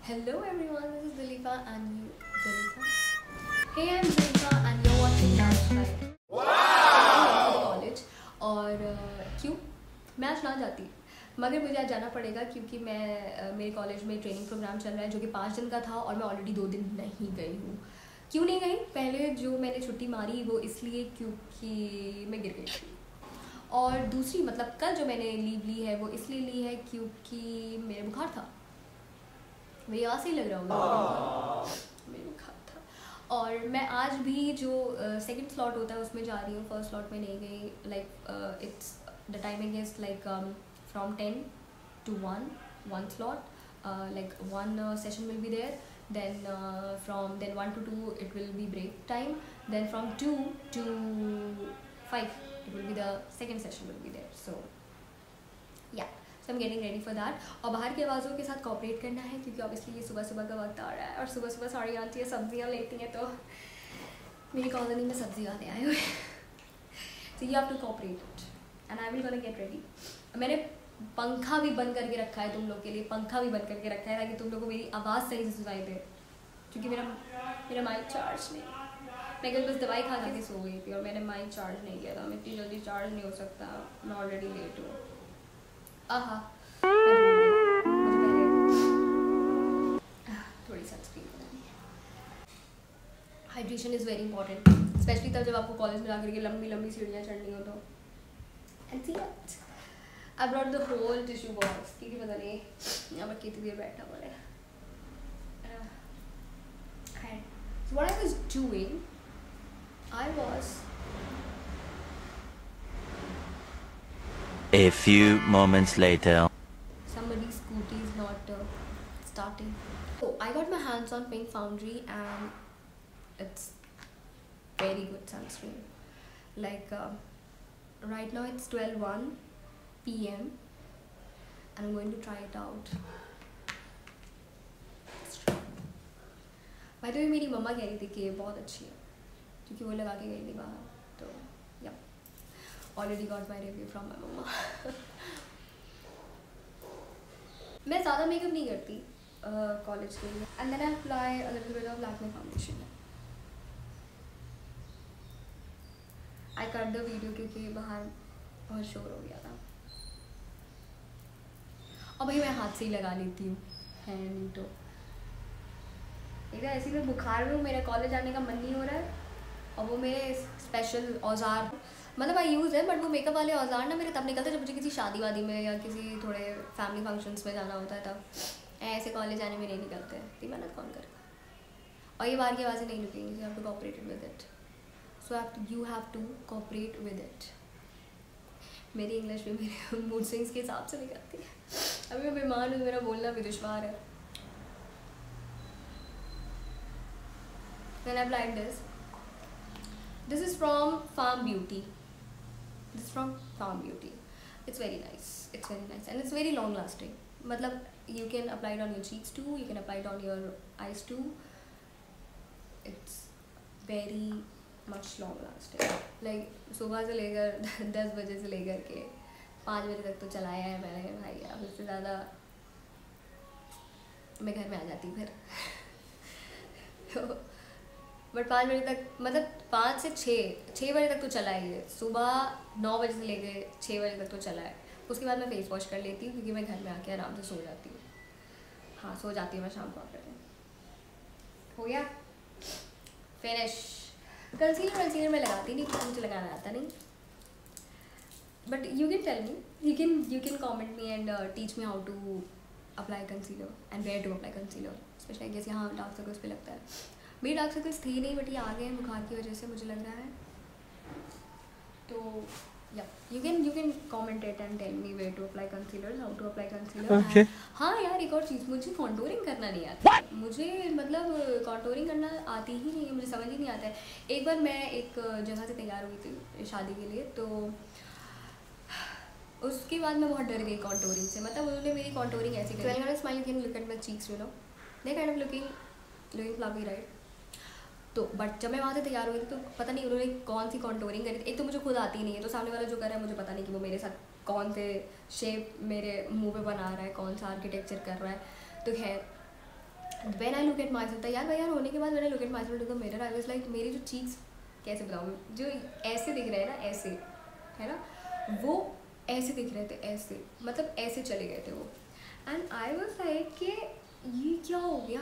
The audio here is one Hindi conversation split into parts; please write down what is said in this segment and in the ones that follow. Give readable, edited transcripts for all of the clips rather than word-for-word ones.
Hello everyone, this is Zalifa and you Zalifa. Hey, I'm Zalifa and you're watching Dance Life. College और क्यों मैं आज ना जाती मगर मुझे आज जाना पड़ेगा क्योंकि मैं मेरे कॉलेज में ट्रेनिंग प्रोग्राम चल रहा है जो कि 5 दिन का था और मैं ऑलरेडी 2 दिन नहीं गई हूँ। क्यों नहीं गई? पहले जो मैंने छुट्टी मारी वो इसलिए क्योंकि मैं गिर गई थी, और दूसरी मतलब कल जो मैंने लीव ली है वो इसलिए ली है क्योंकि मेरे बुखार था। मेरी आवाज़ ही लग रहा होगा, मेरे बुखार था। और मैं आज भी जो सेकंड स्लॉट होता है उसमें जा रही हूँ, फर्स्ट स्लॉट में नहीं गई। Like it's the timing is like from 10 to 1 slot, like one session will be there, then from 1 to 2 it will be break time, then from 2 to 5 it will be the second session will be there. So yeah, so I'm getting ready for that. और बाहर की आवाज़ों के साथ कॉपरेट करना है क्योंकि ऑब्वियसली ये सुबह सुबह का वक्त आ रहा है और सुबह सुबह साड़ी आती है, सब्जियाँ लेती हैं, तो मेरी कॉलोनी में सब्जी आने आए हुए। So you have to cooperate and I will gonna get ready. मैंने पंखा भी बंद करके रखा है तुम लोग के लिए, पंखा भी बंद करके रखा है ताकि तुम लोग को मेरी आवाज़ सही से सुनाई दे, क्योंकि मेरा माइक चार्ज नहीं। मैं कल बस दवाई खा के सो गई थी और मैंने माइक चार्ज नहीं किया था। मैं इतनी जल्दी चार्ज नहीं हो सकता, मैं ऑलरेडी लेट हूँ। आहा, थोड़ी सनस्क्रीन लगानी है। Hydration is very important, specially तब जब आपको कॉलेज में जाकर के लंबी लंबी सीढ़ियाँ चढ़नी हो तो। And see that I brought the whole tissue box क्योंकि पता नहीं यहाँ पर कितनी देर बैठा हुआ है। So what I was doing, I was A few moments later. Somebody's scooty is not starting. So I got my hands on Pink Foundry and it's very good sunscreen. Like right now it's 12:01 PM and I'm going to try it out. By the way, मेरी मम्मा कह रही थी कि ये बहुत अच्छी है क्योंकि वो लगा के गई थी बाहर, तो या already got my review from my mama. मैं ज़्यादा मेकअप नहीं करती कॉलेज के लिए, and then I apply a little bit of Lakme foundation. I cut the video क्योंकि बाहर बहुत शोर हो गया था और भाई मैं हाथ से ही लगा लेती हूँ, है नहीं तो एकदम ऐसी मैं बुखार में हूँ, मेरा कॉलेज आने का मन नहीं हो रहा है और वो मेरे स्पेशल औजार मतलब आई यूज़ है, बट वो मेकअप वाले औजार ना मेरे तब निकलते जब मुझे किसी शादी वादी में या किसी थोड़े फैमिली फंक्शंस में जाना होता है, तब ऐसे कॉलेज आने में नहीं निकलते हैं। इतनी मेहनत कौन करेगा? और ये बाहर की आवाज़ें नहीं रुकेंगी, you have to cooperate with it, so you have to cooperate with it. मेरी इंग्लिश भी मेरे मूड स्विंग्स के हिसाब से निकलती है। अभी मैं बीमार हूँ, मेरा बोलना भी दुश्वार है। When I applied this is from Farm Beauty. This is from Farm Beauty. It's very nice. It's very nice and it's very long lasting. मतलब you can apply it on your cheeks too. You can apply it on your eyes too. It's very much long lasting. Like सुबह से लेकर 10 बजे से लेकर के 5 बजे तक तो चलाया है मैंने भाई। अब इससे ज़्यादा मैं घर में आ जाती फिर। बट 5 बजे तक मतलब 5 से 6 बजे तक तो चला है ये। सुबह 9 बजे से लेकर 6 बजे तक तो चला है। उसके बाद मैं फेस वॉश कर लेती हूँ क्योंकि मैं घर में आके आराम से सो जाती हूँ। हाँ, सो जाती हूँ मैं शाम को आकर। हो गया फिनिश। कंसीलर मैं लगाती नहीं क्योंकि मुझे लगाना आता नहीं, but you can tell me, you can comment me and teach me how to apply concealer and where to apply concealer, specially जैसे यहाँ डार्क सर्कल्स पे लगता है। मेरे डार्क सर्कल्स थे नहीं बट ये आ गए हैं बुखार की वजह से, मुझे लग रहा है। तो या you can comment it and tell me where to apply concealer, how to apply concealer. हाँ यार, एक और चीज़, मुझे कॉन्टोरिंग करना नहीं आता। मुझे मतलब कॉन्टोरिंग करना आती ही नहीं है, मुझे समझ ही नहीं आता है। एक बार मैं एक जगह से तैयार हुई थी शादी के लिए, तो उसके बाद मैं बहुत डर गई कॉन्टोरिंग से। मतलब उन्होंने मेरी कॉन्टोरिंग ऐसी करी, when I smile you can look at my cheeks, you know they kind of looking fluffy, right. तो बट जब मैं वहाँ से तैयार हुई थी तो पता नहीं उन्होंने कौन सी कॉन्टोरिंग करी थी। एक तो मुझे खुद आती नहीं है, तो सामने वाला जो कर रहा है मुझे पता नहीं कि वो मेरे साथ कौन से शेप मेरे मुंह पे बना रहा है, कौन सा आर्किटेक्चर कर रहा है। तो खैर when I look at myself, तैयार होने के बाद when I look at myself to the mirror, I was like मेरी जो चीक्स, कैसे बताऊँ, जो ऐसे दिख रहे हैं ना, ऐसे है ना, वो ऐसे दिख रहे थे, ऐसे मतलब ऐसे चले गए थे वो। एंड आई वाज लाइक कि ये क्या हो गया।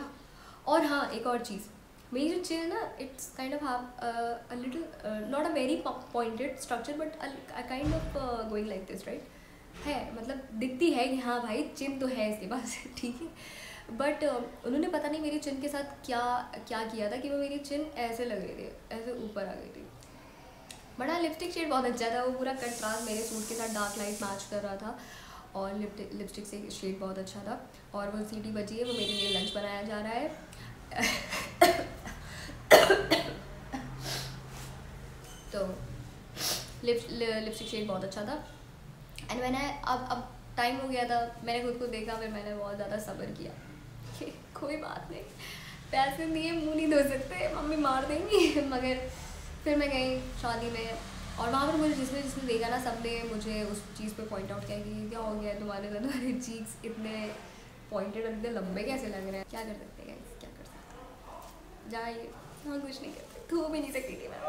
और हाँ, एक और चीज़, मेरी जो चिन है ना, it's kind of have a little not a very pointed structure but a kind of going like this, right, है मतलब दिखती है कि हाँ भाई चिन तो है इसके पास ठीक है। बट उन्होंने पता नहीं मेरी चिन के साथ क्या क्या किया था कि वो मेरी चिन ऐसे लग रही थी, ऐसे ऊपर आ गई थी। बड़ा लिपस्टिक शेड बहुत अच्छा था, वो पूरा कंट्रास्ट मेरे सूट के साथ डार्क लाइट मैच कर रहा था, और लिपस्टिक से शेड बहुत अच्छा था। और वो सीटी बजी है, वो मेरे लिए लंच बनाया जा रहा है। तो लिपस्टिक शेड बहुत अच्छा था। एंड मैंने अब टाइम हो गया था, मैंने खुद को देखा, फिर मैंने बहुत ज़्यादा सब्र किया कि कोई बात नहीं, पैसे दिए मुँह नहीं धो सकते, मम्मी मार देंगी। मगर फिर मैं गई शादी में, और वहाँ पर मुझे जिसने जिसने देखा ना, सब ने मुझे उस चीज़ पे पॉइंट आउट किया कि क्या हो गया तुम्हारे साथ, तुम्हारे चीक्स इतने पॉइंटेड और इतने लंबे कैसे लग रहे हैं। क्या कर सकते हैं, क्या कर सकते, जाइए, हाँ कुछ नहीं करते, धो भी नहीं सकती थी मैं,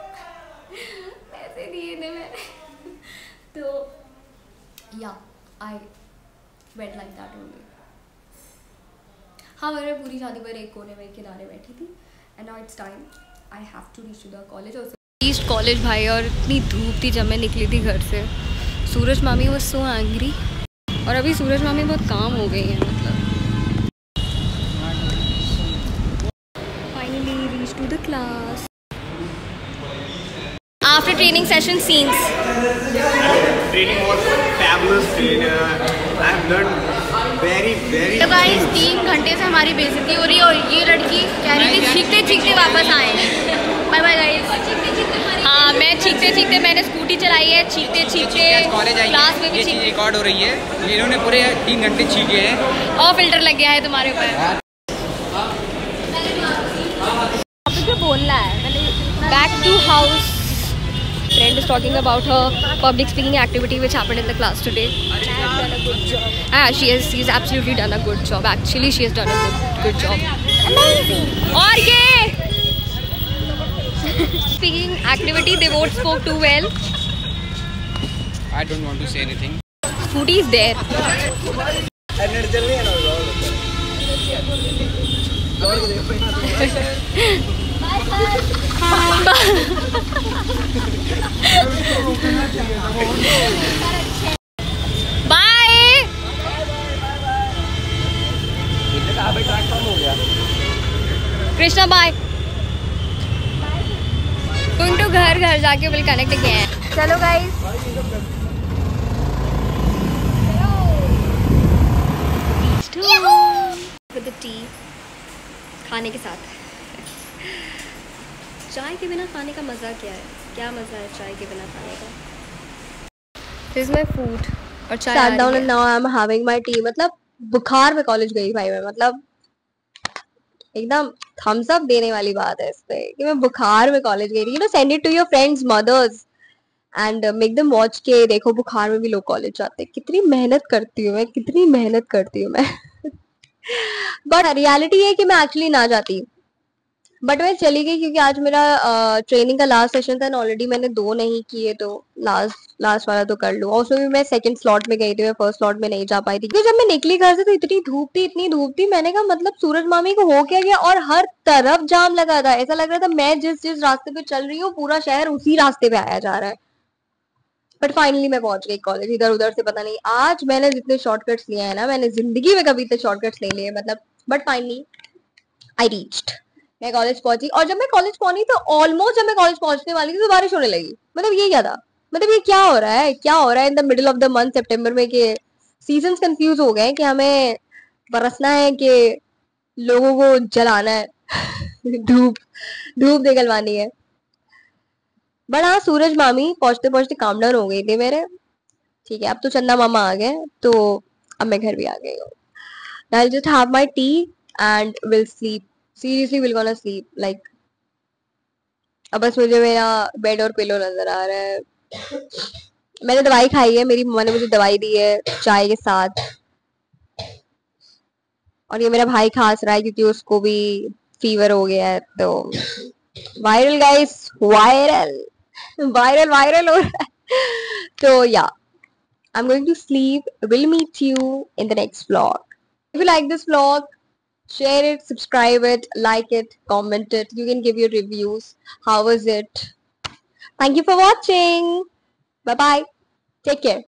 पैसे दिए थे मैंने। तो या I went like that only. हाँ, मैं पूरी शादी पर एक कोने में किनारे बैठी थी। And now it's time, I have to reach to the college. और ईस्ट कॉलेज भाई, और इतनी धूप थी जब मैं निकली थी घर से। सूरज मामी वाज सो एंग्री, और अभी सूरज मामी बहुत काम हो गई है, मतलब finally reach to the class after training session scenes. Training was fabulous. I have learned very. तो गाइस 3 घंटे से हमारी बेइज्जती हो रही है, और ये लड़की कह रही थी चीखते चीखते वापस आए। Bye bye guys. हाँ, मैं चीखते चीखते मैंने स्कूटी चलाई है, चीखते चीखते क्लास में भी चीख रिकॉर्ड हो रही है। इन्होंने पूरे 3 घंटे चीखे हैं, और फिल्टर लग गया है तुम्हारे ऊपर। मुझे बोलना है। Back to house. Friend is talking about her public speaking activity which happened in the class today. I have done a good job. She's absolutely done a good job. Actually, she has done a good job. Amazing. और ये speaking activity, they both spoke too well. I don't want to say anything. Scooty is there. Bye. Krishna bye. तुम तो घर घर जाके विल कनेक्ट अगेन। चलो गाइस, विद द टी, खाने के साथ। चाय के बिना खाने का मज़ा क्या है, क्या मज़ा है चाय के बिना खाने का। This is my food और चाय sat down and now I'm having my tea। मतलब बुखार में कॉलेज गई भाई मैं, मतलब एकदम थम्स अप देने वाली बात है इस पे कि मैं बुखार में कॉलेज गई थी। You know, send it to your friends mothers and make them watch के देखो बुखार में भी लोग कॉलेज जाते हैं। कितनी मेहनत करती हूँ मैं, कितनी मेहनत करती हूँ मैं। बट रियलिटी है कि मैं एक्चुअली ना जाती, बट मैं चली गई क्योंकि आज मेरा ट्रेनिंग का लास्ट सेशन था। ऑलरेडी मैंने 2 नहीं किए, तो लास्ट वाला तो कर लूँ। और उसमें भी मैं सेकंड स्लॉट में गई थी, मैं फर्स्ट स्लॉट में नहीं जा पाई थी क्योंकि जब मैं निकली घर से तो इतनी धूप थी। मैंने कहा मतलब सूरज मामी को हो क्या गया, और हर तरफ जाम लगा था। ऐसा लग रहा था मैं जिस रास्ते पे चल रही हूँ पूरा शहर उसी रास्ते पे आया जा रहा है। बट फाइनली मैं पहुंच गई कॉलेज। इधर उधर से पता नहीं, आज मैंने जितने शॉर्टकट्स लिए हैं ना, मैंने जिंदगी में कभी इतने शॉर्टकट्स नहीं लिए, मतलब। बट फाइनली आई रीच्ड, मैं कॉलेज पहुंची। और जब मैं कॉलेज पहुंची तो ऑलमोस्ट जब मैं कॉलेज पहुंचने वाली थी तो बारिश होने लगी। मतलब ये क्या था, मतलब ये क्या हो रहा है, क्या हो रहा है in the middle of the month सितंबर में, कि सीजन्स कंफ्यूज हो गए कि हमें बरसना है कि लोगों को जलाना है। धूप धूप निकलवानी है। बट हाँ, सूरज मामी पहुंचते पहुंचते काम डाउन हो गई थी मेरे। ठीक है, अब तो चंदा मामा आ गए, तो अब मैं घर भी आ गई हूँ। I'll just have my tea and will sleep. Seriously, will gonna sleep. Like, अब बस मुझे मेरा बेड और पिलो नजर आ रहा है। मैंने दवाई खाई है, मेरी मम्मा ने मुझे दवाई दी है चाय के साथ। और ये मेरा भाई खांस रहा है क्योंकि उसको भी फीवर हो गया है, तो viral guys, viral viral viral हो रहा है। तो या, I'm going to sleep. We'll meet you in the next vlog. If you like this vlog, share it, subscribe it, like it, comment it. You can give your reviews. How was it? Thank you for watching. Bye bye. Take care.